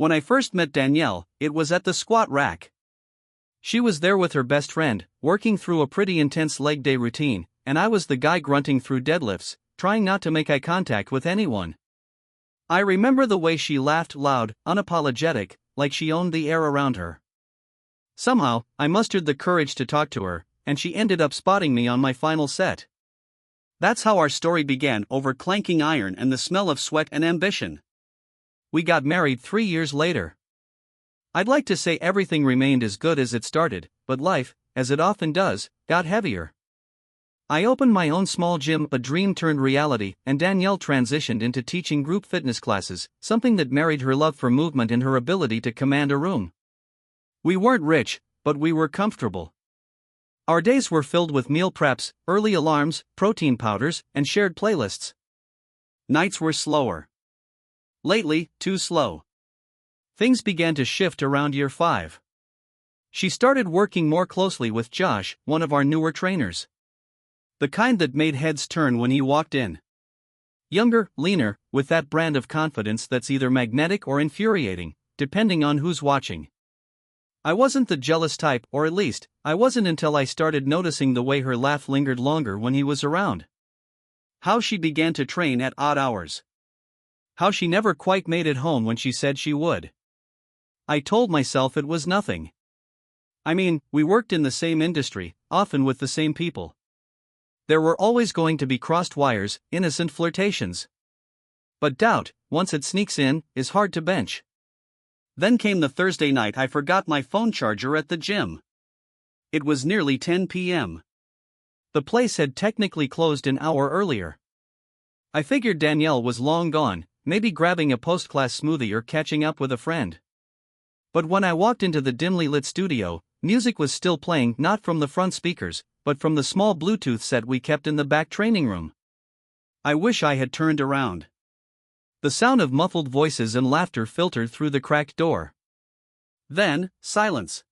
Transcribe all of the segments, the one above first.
When I first met Danielle, it was at the squat rack. She was there with her best friend, working through a pretty intense leg day routine, and I was the guy grunting through deadlifts, trying not to make eye contact with anyone. I remember the way she laughed loud, unapologetic, like she owned the air around her. Somehow, I mustered the courage to talk to her, and she ended up spotting me on my final set. That's how our story began, over clanking iron and the smell of sweat and ambition. We got married 3 years later. I'd like to say everything remained as good as it started, but life, as it often does, got heavier. I opened my own small gym, a dream turned reality, and Danielle transitioned into teaching group fitness classes, something that married her love for movement and her ability to command a room. We weren't rich, but we were comfortable. Our days were filled with meal preps, early alarms, protein powders, and shared playlists. Nights were slower. Lately, too slow. Things began to shift around year 5. She started working more closely with Josh, one of our newer trainers. The kind that made heads turn when he walked in. Younger, leaner, with that brand of confidence that's either magnetic or infuriating, depending on who's watching. I wasn't the jealous type, or at least, I wasn't until I started noticing the way her laugh lingered longer when he was around. How she began to train at odd hours. How she never quite made it home when she said she would. I told myself it was nothing. I mean, we worked in the same industry, often with the same people. There were always going to be crossed wires, innocent flirtations. But doubt, once it sneaks in, is hard to bench. Then came the Thursday night I forgot my phone charger at the gym. It was nearly 10 p.m. The place had technically closed an hour earlier. I figured Danielle was long gone, maybe grabbing a post-class smoothie or catching up with a friend. But when I walked into the dimly lit studio, music was still playing, not from the front speakers, but from the small Bluetooth set we kept in the back training room. I wish I had turned around. The sound of muffled voices and laughter filtered through the cracked door. Then, silence.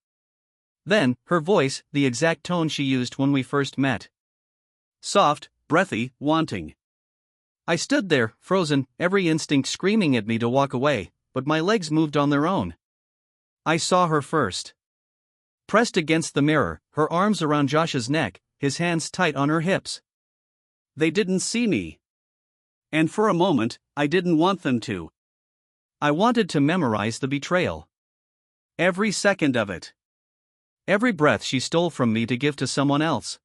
Then, her voice, the exact tone she used when we first met. Soft, breathy, wanting. I stood there, frozen, every instinct screaming at me to walk away, but my legs moved on their own. I saw her first. Pressed against the mirror, her arms around Josh's neck, his hands tight on her hips. They didn't see me. And for a moment, I didn't want them to. I wanted to memorize the betrayal. Every second of it. Every breath she stole from me to give to someone else.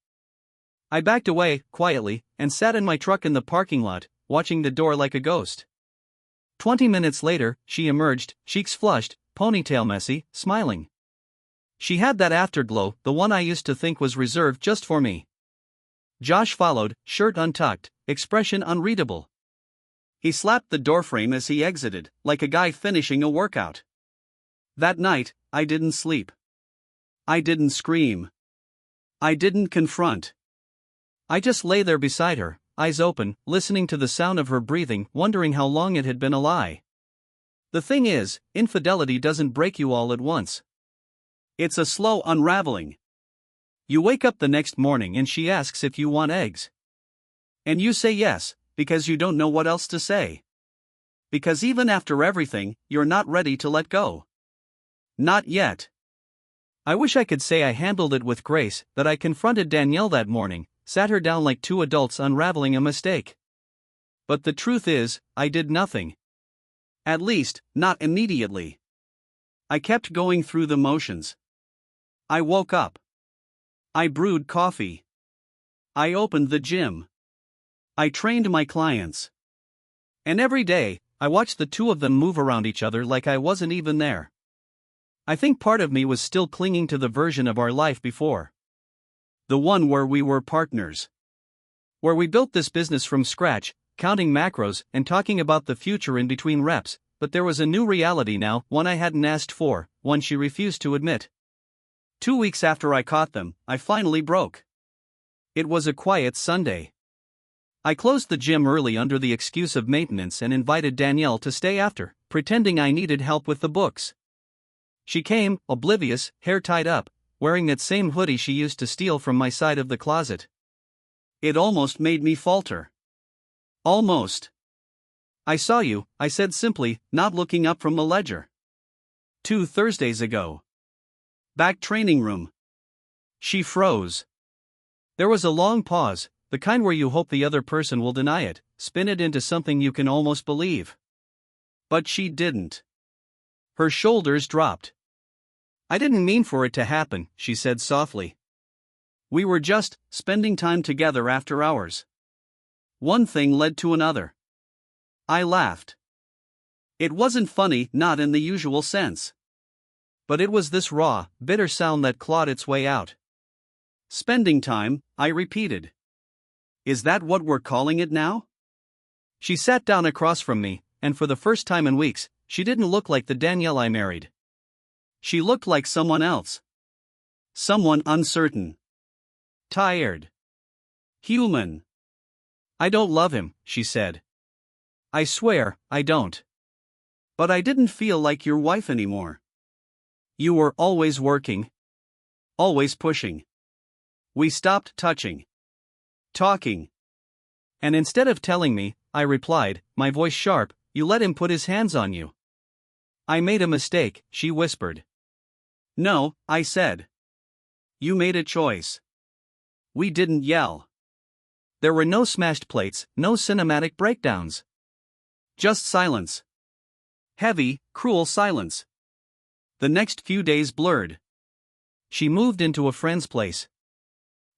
I backed away, quietly, and sat in my truck in the parking lot, watching the door like a ghost. 20 minutes later, she emerged, cheeks flushed, ponytail messy, smiling. She had that afterglow, the one I used to think was reserved just for me. Josh followed, shirt untucked, expression unreadable. He slapped the doorframe as he exited, like a guy finishing a workout. That night, I didn't sleep. I didn't scream. I didn't confront. I just lay there beside her, eyes open, listening to the sound of her breathing, wondering how long it had been a lie. The thing is, infidelity doesn't break you all at once. It's a slow unraveling. You wake up the next morning and she asks if you want eggs. And you say yes, because you don't know what else to say. Because even after everything, you're not ready to let go. Not yet. I wish I could say I handled it with grace, that I confronted Danielle that morning, sat her down like two adults unraveling a mistake. But the truth is, I did nothing. At least, not immediately. I kept going through the motions. I woke up. I brewed coffee. I opened the gym. I trained my clients. And every day, I watched the two of them move around each other like I wasn't even there. I think part of me was still clinging to the version of our life before. The one where we were partners. Where we built this business from scratch, counting macros and talking about the future in between reps, but there was a new reality now, one I hadn't asked for, one she refused to admit. 2 weeks after I caught them, I finally broke. It was a quiet Sunday. I closed the gym early under the excuse of maintenance and invited Danielle to stay after, pretending I needed help with the books. She came, oblivious, hair tied up, wearing that same hoodie she used to steal from my side of the closet. It almost made me falter. Almost. I saw you, I said simply, not looking up from the ledger. 2 Thursdays ago. Back training room. She froze. There was a long pause, the kind where you hope the other person will deny it, spin it into something you can almost believe. But she didn't. Her shoulders dropped. I didn't mean for it to happen, she said softly. We were just spending time together after hours. One thing led to another. I laughed. It wasn't funny, not in the usual sense. But it was this raw, bitter sound that clawed its way out. Spending time, I repeated. Is that what we're calling it now? She sat down across from me, and for the first time in weeks, she didn't look like the Danielle I married. She looked like someone else. Someone uncertain. Tired. Human. I don't love him, she said. I swear, I don't. But I didn't feel like your wife anymore. You were always working. Always pushing. We stopped touching. Talking. And instead of telling me, I replied, my voice sharp, you let him put his hands on you. I made a mistake, she whispered. No, I said. You made a choice. We didn't yell. There were no smashed plates, no cinematic breakdowns. Just silence. Heavy, cruel silence. The next few days blurred. She moved into a friend's place.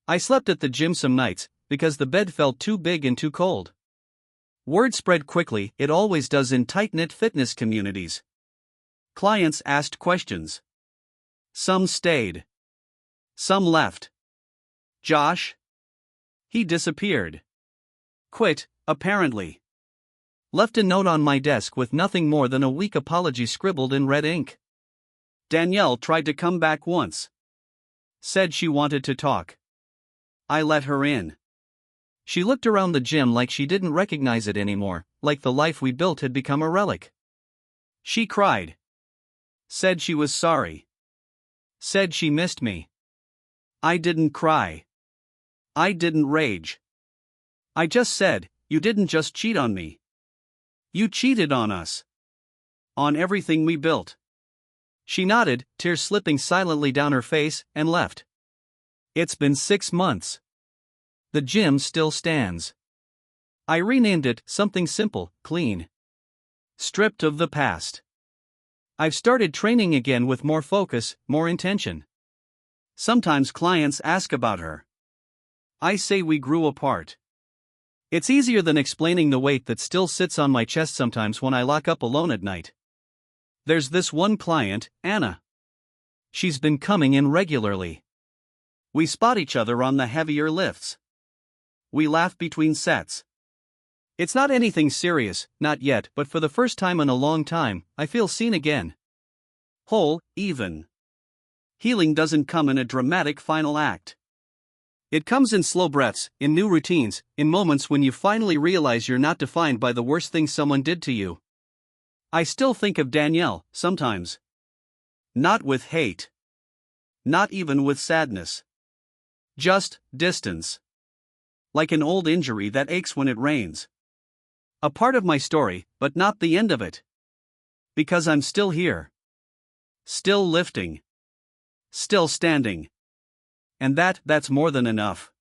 I slept at the gym some nights, because the bed felt too big and too cold. Word spread quickly, it always does in tight-knit fitness communities. Clients asked questions. Some stayed. Some left. Josh? He disappeared. Quit, apparently. Left a note on my desk with nothing more than a weak apology scribbled in red ink. Danielle tried to come back once. Said she wanted to talk. I let her in. She looked around the gym like she didn't recognize it anymore, like the life we built had become a relic. She cried. Said she was sorry. Said she missed me. I didn't cry. I didn't rage. I just said, you didn't just cheat on me. You cheated on us. On everything we built. She nodded, tears slipping silently down her face, and left. It's been 6 months. The gym still stands. I renamed it something simple, clean. Stripped of the past. I've started training again with more focus, more intention. Sometimes clients ask about her. I say we grew apart. It's easier than explaining the weight that still sits on my chest sometimes when I lock up alone at night. There's this one client, Anna. She's been coming in regularly. We spot each other on the heavier lifts. We laugh between sets. It's not anything serious, not yet, but for the first time in a long time, I feel seen again. Whole, even. Healing doesn't come in a dramatic final act. It comes in slow breaths, in new routines, in moments when you finally realize you're not defined by the worst thing someone did to you. I still think of Danielle, sometimes. Not with hate. Not even with sadness. Just distance. Like an old injury that aches when it rains. A part of my story, but not the end of it. Because I'm still here. Still lifting. Still standing. And that's more than enough.